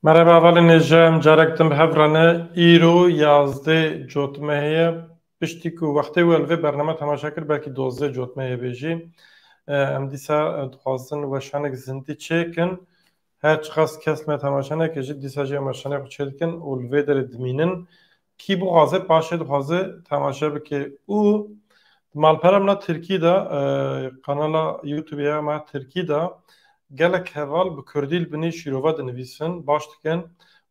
Merhaba avalînêjem carektim bi hev re îro yazdê cotme heye piştî ku wextê we li vê bername temaşe kir belkî dozdê cotmeyê bêjî em dîsa dixwazin weşanek zindî çêkin her çi qas kes me temaşe neke jî dîsa jî em weşanê xwe çê dikin û li vê derê dimînin kî bixwaze paşê dixwaze temaşe bike û malpera me Tirkî de kanala YouTubeya me Tirkî de gelek heval bi Kurdî li binê şîrova dinivîsin baş dikin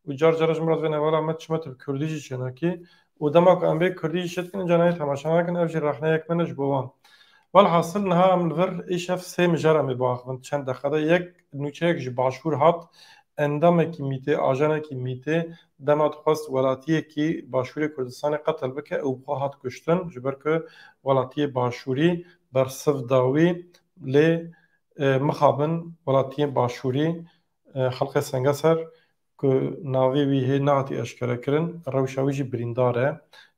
û car cara ji min re divê hevala me çimet bi Kurdî jî çênekî û dema ku em bê Kurdî jî çê dikin ca nayê temaşa nakin ev jî rexneyek min e ji bo wan. Velhasıl niha em li vir îşev sê mijar em ê biaxivin çend dexede yek nûçeyek ji başûr hat endamekî mîtê ajanekî mîtê dema dixwast welatiyekî Başûrê Kurdistanê qetil bike û bi xwe hat kuştin ji ber ku welatiyê başûrî bersiv da wî lê mixabin welatiyên başûrî xelkê Sengeser ku navê wî hê nehatî eşkerekirin rewşa wî jî birîndar e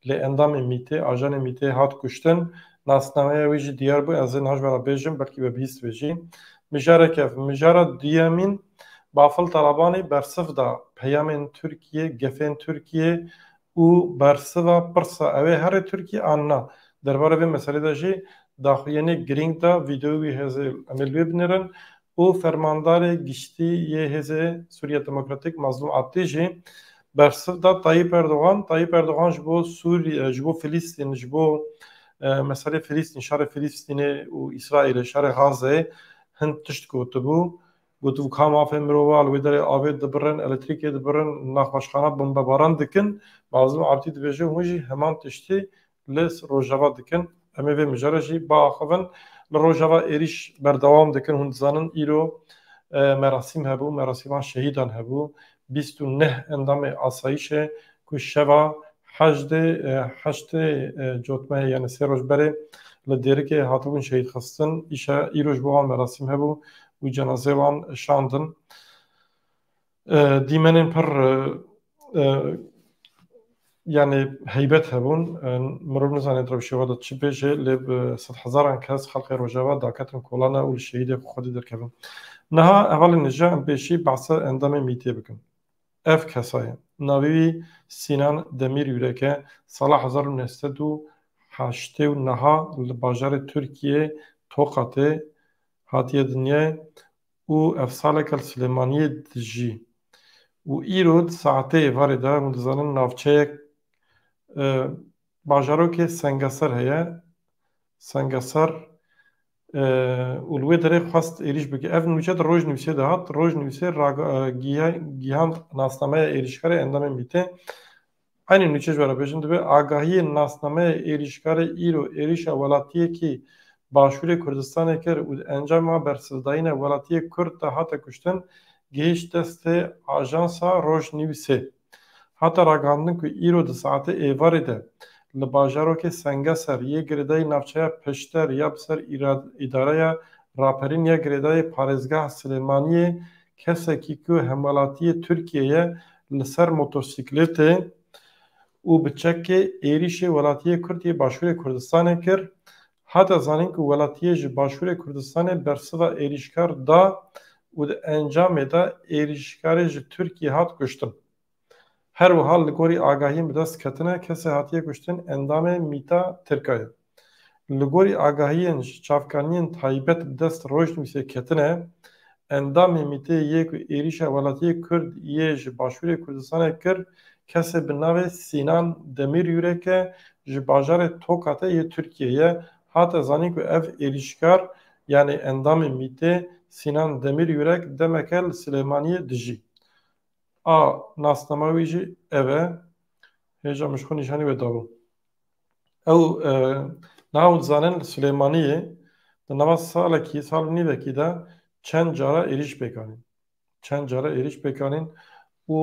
lê endamê mîtê ajanê mîtê hat kuştin nasnameya wî jî diyar bû ez ê niha ji we re bêjim belkî we bihîst bêjî mijarek ev mijara duyemîn Bafıl Talebanê bersiv da peyamên Tirkiye gefên Tirkiye û bersiva pirsa ew ê herê Tirkiye an na derbarê vê meselê de jî daxuyanê girîng da vîdeoyê wî hêzê em ê li wê binêrin û fermandarê giştî yê hêzê Sûriya Demokratîk Mazlûm Abdî jî bersiv da Tayyip Erdogan ji bo Sûriye ji bo Filîstîn ji bo meselê Filîstîn şerê Filîstînê û İsraîlê şerê Gazeyê hin tişt gotibû gotibû ka mafê mirova li wê derê avê dibirin elektrîkê dibirin naxweşxana bombebaran dikin Mazlûm Abdî dibêje hûn jî heman tiştî li Rojava dikin em ê vê mijara jî biaxivin li Rojava êrîş berdewam dikin hûn dizanin îro merasîm hebû merasîman şehîdan hebû 29 endamê asayîşê ku şeva heştê cotmeyê yani sê roj berê li Dêrikê hatibûn şehîd xistin îşe îro ji bo wan merasîm hebû û cenazê wan şandin dîmenên pir yani heybet hebûn mirov nizane rewşeva de çi bêje lê bi sed hezaran kes xelkê Rojava daketin kolana û li şehîdê xwedî derkevin niha hevalên nêje em pêşî behsa endamê mîtê bikin ev kesa ye navê wî Sînan Demirîrek e sala 1980 û niha li bajarê Tirkiyê Toqatê hatiye dinyayê û ev saleke li Silêmaniyê dijî û îro di saetê êvarê de hûn dizanin navçeyek bajarokê Sengeser heye Sengeser û li wê derê xwest êrîş bike ev nûçe di Rojnivîsê de hat Rojnivîsê gihand nasnameya êrîşkarê endamên mîtê aynı nûçe ji we re bêjin dibe agahiyê nasnameya êrîşkarê îro êrîşa welatiyekî Başûrê Kurdistanê kir û di encama bersivdayîna welatiyê Kurd de hate kuştin gihîşt destê ajansa Rojnivîsê hata ragihandin ku îro di saetê êvarê de li bajarokê Sengeser yê girêdayî navçeya Pişter ya bi ser îdareya raperîn ya girêdayê parêzgeha Silêmaniyê kesekî ku hemwelatiyê Tirkiyeyê li ser motosikletê û bi çekê êrişê welatiyê Kurd yê Başûrê Kurdistanê kir hata zanîn ku welatiyê ji Başûrê Kurdistanê bersiva êrîşkar da û di encamê de êrîşkarê ji Tirkiyê hat kuştin her wiha li gorî agahiyên bi dest ketine kesê hatiye kuştin endamê mîta Tirkiye li gorî agahiyên ji çavkaniyên taybet bi dest Rojnivîsê ketine endamê mîtê yê ku êrişa welatiyê Kurd yê ji Başûrê Kurdistanê kir kesê bi navê Sînan Demirîrek e ji bajarê Toqatê yê Tirkiyeyê hate zanîn ku ev êrîşkar yani endamê mîtê Sînan Demirîrek demeke li Silêmaniyê dijî a nasnama wî jî ev e hêja min ji xwe nîşanî wê dabû ew niha hûn dizanin li Silêmaniyê di nava salekî sal û nîvekî de çend cara êrîş pêkanîn û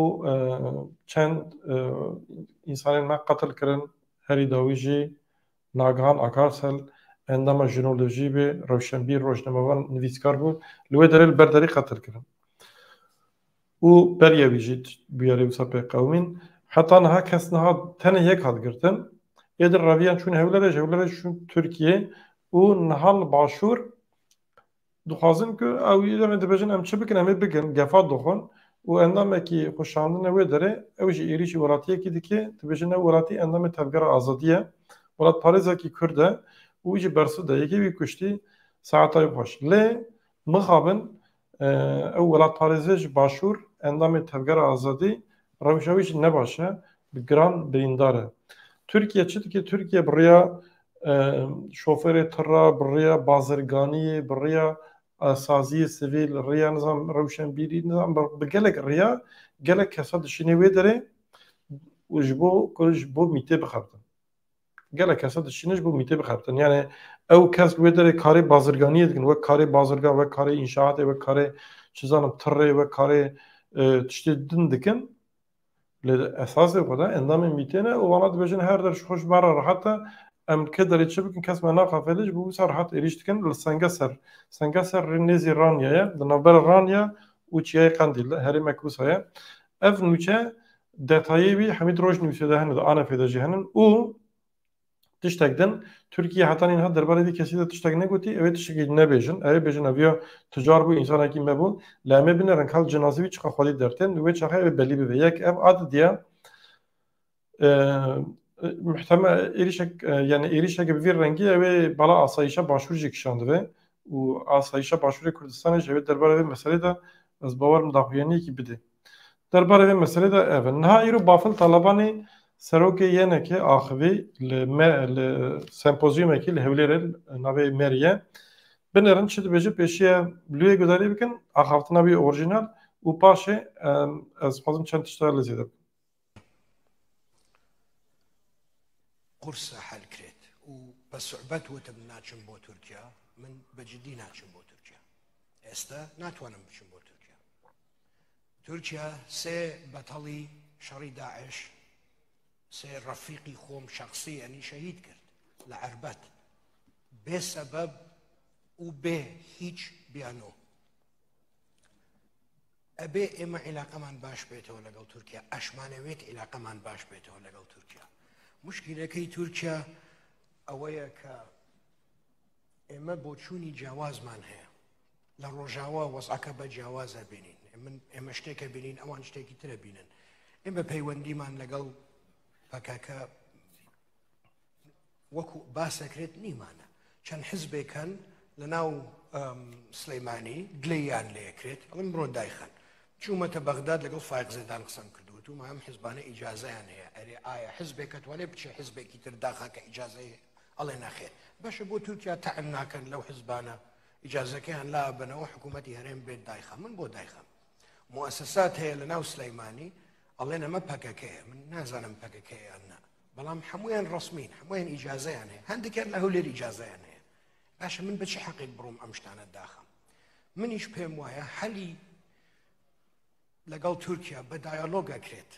çend însanên me qetil kirin herî dawî jî nagihan akarsel endama jinolojî bê rewşenbîr rojnamevan nivîskar bû li wê derê li ber derî qetil kirin û beriya wî jî bûyerê wisa pêqewimîn heta niha kes niha tenê yek hat girtin êdir reviyan çûn hewlerê ji hewlerê çûn Tirkiye û niha li başûr dixwazin ku ew demê dibêjin em çi bikin em ê bikin gefa dixwin و اندامکی خوشاندن وی داره اوج ایریش ولاتیه کی دکی تبجنه ولاتی اندام تبگر آزادیه ولات پاریزا کی کرده اوج برسو ده یکی وی کشتی ساعتای خوش لی مخابن او ولات پاریزش باشور اندام تبگر آزادی روشویش نباشه بگران برینداره Türkiye çıktı ki Türkiye buraya şoförü tırra, buraya bazırgani, buraya saziye sivil, buraya nizam revşenbiri, nizam gelek buraya gelek kesa dışını vedere ujbo kujbo mite bixabtin. Gelek kesa dışını bu mite bixabtin. Yani ev kes vedere kare bazırgani edin ve kare bazırga ve kare inşaat ve kare çizanım tırre ve kare tişte din dikin لأساس خدا اندام میتینه و وانا دبجن هر درش خوش برا راحت ام كدر يتشبك كاس ما ناقه فلج بو سر راحت اريشتكن لسنجسر نيزي رانيا دنبر رانيا وچيای قنديل هري مكوس هيا اف نوچه detayı bir Hamid Roj nüfsede hani da ana fedajihanın o tiştekden Türkiye hatanin ha derbarı di keside tiştek ne goti evet tiştek ne bejin bejin avya tüccar bu insan hakim bu lame binerin kal cenazevi çıka xali derten ve çaha ve belli bir yek ev ad diye محتمل ایریشک یعنی ایریشک به ویر رنگی و بالا آسایشا باشور کشانده و آسایشا باشور کردستان جوید درباره مسئله دا از باور مدافعینی کی بده درباره مسئله دا اول نه ایرو بافل طالبانی سروک یعنی که آخوی ل سمپوزیوم کی لهولیر نوی مریه بنرن چه بچه پیشیه بلوی گذاری بکن آخافتنا بی اورجینال و پاشه از خودم چند تشتغل لزیده قرصة حل كريت وبصعوبات وتم ناتشم بو تركيا من بجدي ناتشم بو تركيا استا ناتوانم بشم بو تركيا تركيا سي بطلي شري داعش سي رفيقي خوم شخصي يعني شهيد كرت لعربات بسبب وبه هيج بيانو ابي اما علاقه من باش بيته ولا قال تركيا اشمانويت علاقه من باش بيته ولا قال تركيا مشكلة كي تركيا أويا إما بوتشوني جواز من هي للرجاوة وصعك بجواز بينين إما اشتكى بينين أو اشتكى ترى بينين إما بيوندي من لقل فكاكا وكو باسكريت نيمانا كان حزبي كان لناو سليماني قليان ليكريت المرو دايخن شومة بغداد لقل فايق زيدان قسم كردوتو ما هم حزبانة إجازة يعني أري آية حزبك تواني بتشي حزبك ترداخا كإجازة الله نخير باش بو تركيا تعنا كان لو حزبانا إجازة كان لا بنا وحكومتي هرين بيت دايخة من بو دايخة مؤسسات هي لناو سليماني الله ما بكاكيه من نازانا بكاكيه أنا بلام حموين رسمين حموين إجازة يعني هندك له للإجازة يعني باش من بتشي حقيق بروم أمشتانا الداخل من إيش بهم ويا حلي لقال تركيا بدايالوجا كريت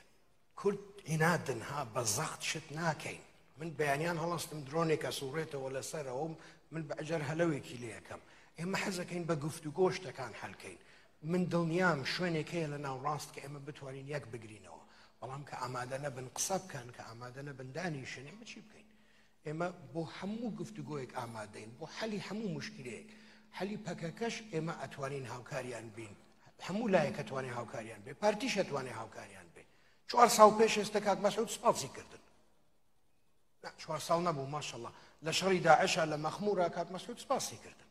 كرد عنادنها بزغت شت ناكين من بيانيان هلستم دروني كسوريته ولا سرهم من بعجر هلوي كيليا كم اما حزكين بقفتو قوشتا كان حلكين من دنيام شويني كي لنا وراست كاما بتوالين ياك بقرينو والله كأمادنا بن قصب كان كأمادنا بن داني شنو ما تشيب كين اما بو حمو قفتو قويك امادين بو حلي حمو مشكليك حلي بكاكش اما اتوالين هاوكاريان بين حمو لايك اتواني هاوكاريان بي بارتيش اتواني هاوكاريان بي چوار سال پیش استکاک مسعود سپاسی کردن نه 4 سال نبو ما شاء الله لشری داعش لمخموره کاک مسعود سپاسی کردن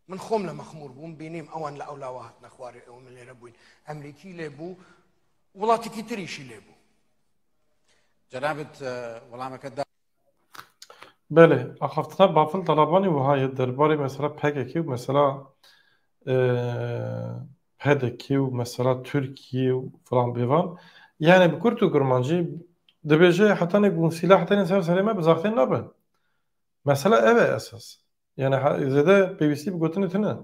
من خوم لمخمور بوم بینیم اوان لاولاوات نخواري او من ربوين امريكي لبو ولاتي كتريشي لبو جنابت ولامك بله اخفتنا بافل طلبانی و های درباره مثلا PKK و مثلا PDK و مثلا Türkiye و falan بیوان yani bu Kürt kurmancı dibece hatta ne bu silah hatta ne ser sereme bizakten ne be mesela eve esas yani zede BBC bir gotun etine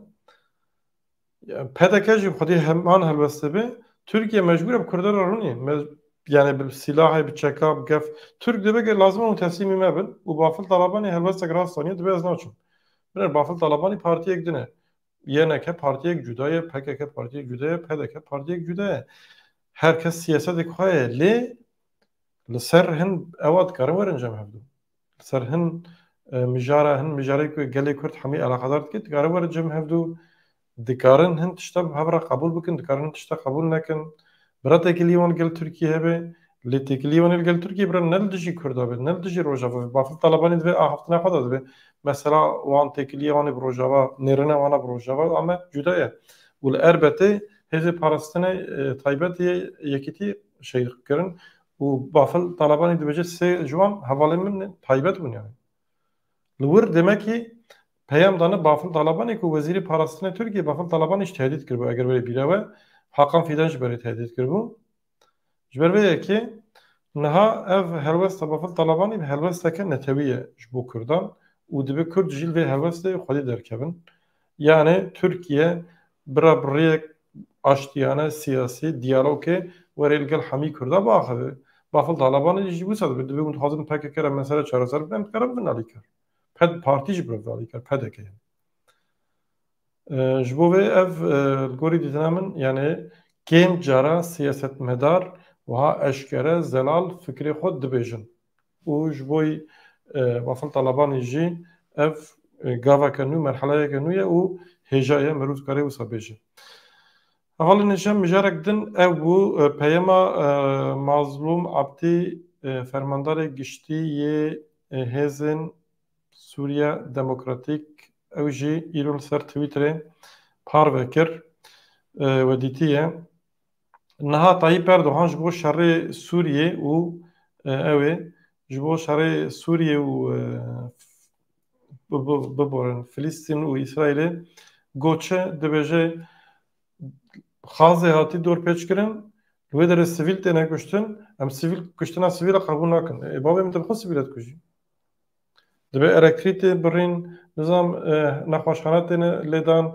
PDK'cı xudi hemen helbeste be Türkiye mecbur bu Kürtler aruni yani bir silahı bir çeka gef Türk debe ki lazım onu teslim mebin u bafıl talabani helbeste grastani debe az naçım ben bafıl talabani partiye gidine YNK partiye cüdaya PKK partiye cüdaya PDK partiye cüdaya herkes siyaset koye لسر هن اواد کارم ورن جمع هفدو لسر هن مجاره کو گلی کرد حمی علاقه دارد که کارم ورن جمع هفدو dikarin hin tişta hevra kabul bikin, dikarin hin tişta kabul nekin. Bira tekiliyon gel Türkiye hebe, li tekiliyon gel Türkiye bira nel dijî Kurda be, nel dijî Rojava. Bafil Talibanî dibe ahaftine xwe dibe. Mesela wan tekiliyanê bi Rojava, nêrine wana bi Rojava ama cuda ye. û li erbetê hêzê parastinê taybetî yekîtî şey kirin û bafil Talibanî dibêje sê ji wan hevalên min taybet bûn yani. Li wir demekî peyam dane bafil Talibanê ku wezîrê parastinê Tirkiye bafil Talibanî ji tehdît kiribû eger wê bîre Hakan Fidan ji berê tehdît kiribû. Ji ber vê yekê niha ev helwesta bafil Talibanî bi helwesteke netewî ye ji bo Kurdan û dibe Kurd jî li vê helwestê xwedî derkevin. Yani Türkiye bira birêyek aştiyane siyasî diyalogê werê li gel hemî Kurda biaxive. Bafil Talibanê jî wisa dibe dibe hûn dixwazin PKK re mesele çareser bikin em dikarin bin alîkar. Ped partî jî bir alîkar pedeke yani. Ji bo vê ev li gorî dîtina min yani kêm cara siyasetmedar wiha eşkere zelal fikrê xwe dibêjin. û ji bo bafil Talibanê jî ev gaveke nû merheleyeke nû ye û hêja ye mirov dikare wisa bêje. Hevalên nîşan mijarek din ew bû peyama Mazlûm Abdî fermandarê giştî yê hêzên Sûriya Demokratîk ew jî îro li ser Twitterê parve kir we dîtiye. Niha Tayyip Erdoğan ji bo şerê Sûriyê û ew ê ji bo şerê Sûriyê û biborin Filîstîn û İsraîlê goçe dibêje xazê hatî dorpêçkirin li wê derê sivîl têne kuştin em sivîl kuştina sivîl re qebûl nakin. Bavê min dibixwe sivîl et kujî. Dibe elektrîtê birîn nizam nexweşxane têne lêdan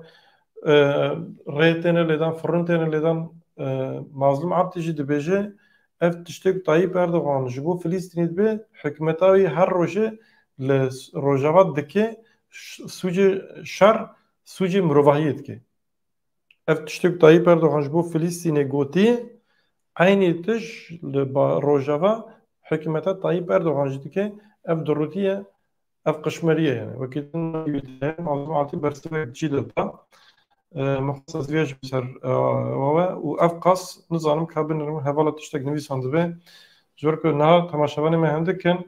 rê têne lêdan firin têne lêdan Mazlûm Abdî jî dibêje ev tiştek Tayyip Erdoğan ji bo Filîstînê dibe hikûmeta wî her rojê li Rojava dike sûcê şer sûcê mirovahiyê dike. Ev tiştek Tayyip Erdoğan ji bo Filîstînê gotiye aynî tişt li Rojava hikûmeta Tayyip Erdoğan jî dike ev dirûtiye ev qişmeriye yani. Wekî din Mazlûm Abdî bersivek cî li da mixsas vê ji ser we û ev qas nizanim ka binêrin hevala tiştek nivîsan dibe ji ber ku niha temaşevanê me hem dikin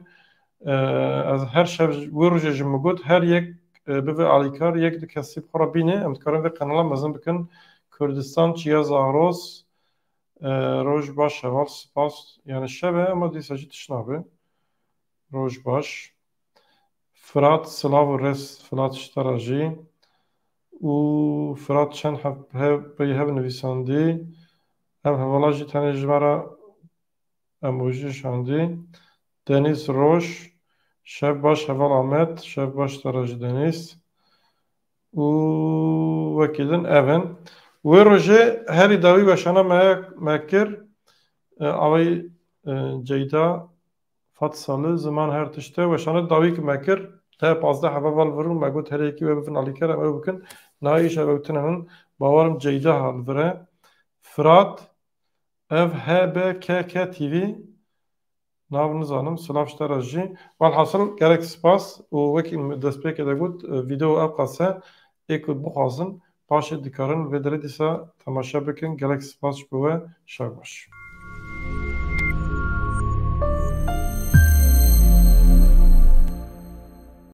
ez her şev wê rojê ji min got her yek bive alîkar yek di kesî xwe re bîne em dikarin vê kanala mezin bikin Kurdistan çiya Zaros roj baş heval spas yani şev e ama dîsa jî tişt nabe roj baş Fırat Silav û Rês Filat Şitara jî û Fırat çend hev nivîsandî ev hevala jî tenê ji me re emoji şandî Deniz Roj şev baş heval Amet şev baş tara jî Deniz û wekî din evin wê rojê herî dawî weşana me kir awê Ceyda Fat Salî ziman her tişte weşana dawî ki me kir te pazdeh heval virûn me got herêkî wê bifin alîkar em ew bikin niha îşev ew tune min bawerim Ceyda hal vire Fırat ev HBKK TV nav nizanim silav ji te re jî welhasıl gelek spas û wekî destpêkê de got vîdeo ev qase ê ku bixwazin paşê dikarin vê derê dîsa temaşe bikin gelek spas ji bo we şev baş.